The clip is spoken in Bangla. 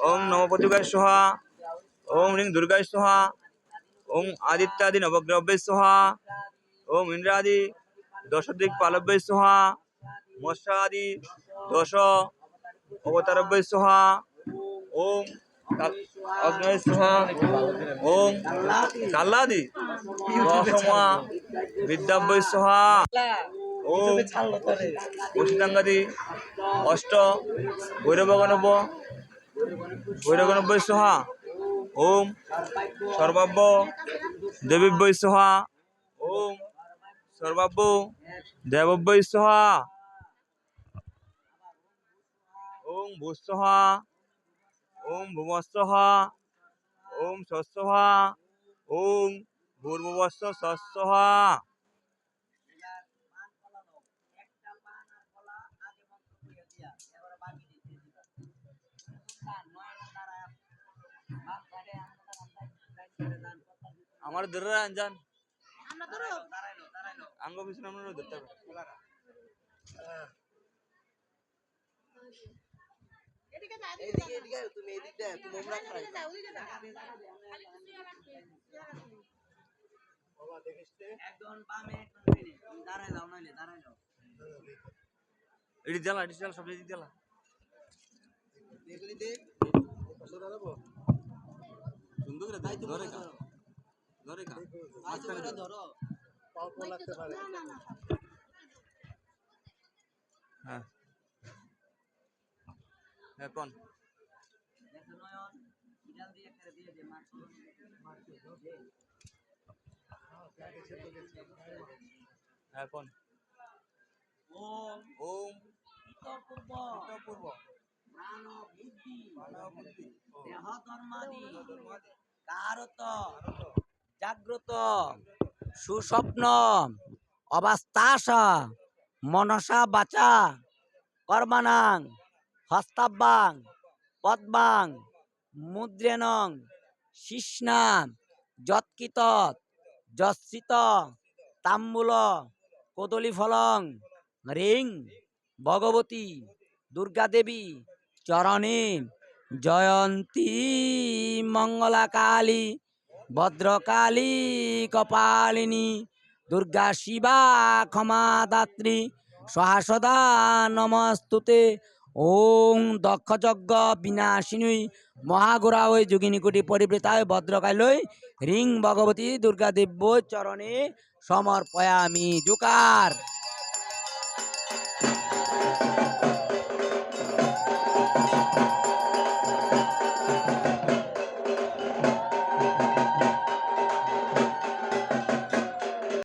ওং নমপতিকায় সোহা। ওং রিং দুর্গায় সোহা। ওং আদিত্যাদি নবগ্রহ্যে সোহা। ওং ইন্দ্রাদি দশদিক পালব্যে সোহা। মৎস্যাদি দশ অবতারব্যে সোহা। ওং অগ্নয়ে সোহা। ওং কাল্লাদি দশমা বিদ্যাব্যয় সোহা। ওং অসিতাঙ্গাদি অষ্ট ভৈরবগণব্যয় সোহা। ওং সর্বাব্য দেবীব্যয় সোহা। ওং সর্বাব্য দেবব্যয় সোহা। ওং ভূস্বহা। ওং ভুবস্বহা। ওং স্বস্বহা। ওং ভূর্ভুবস্ব স্বস্বহা। আমার ধরে আনজান আঙ্গ পিছনে আমরা ধরতে হবে। এটি জ্বালা সব জ্বালা সুন্দর করে ধরে খা ধরে খা ধরো। হ্যাঁ হ্যাঁ কোন হ্যাঁ কোন ওম ওম পূর্ব দেহ ধর্মাদি কারত জাগ্রত সুস্বপ্ন অবাস্তাসা মনসা বাচা কর্মানাং হস্তাব্বাং পদ্মাং মুদ্রেনং শিষ্ণাং যৎকিত যশ্রিত তাম্বুল কদলীফলং রিং ভগবতী দুর্গা দেবী চরণে জয়ন্তী মঙ্গলা কালী ভদ্রকালী কপালিনী দুর্গা শিবা ক্ষমাদাত্রী সহাসদা নমস্তুতে। ওং দক্ষযজ্ঞ বিনাশিনী মহাঘোরায় যোগিনীকুটি পরিবৃতায় ভদ্রকালয় রিং ভগবতী দুর্গা দেব্য চরণে সমর্পয়ামি। জোকার।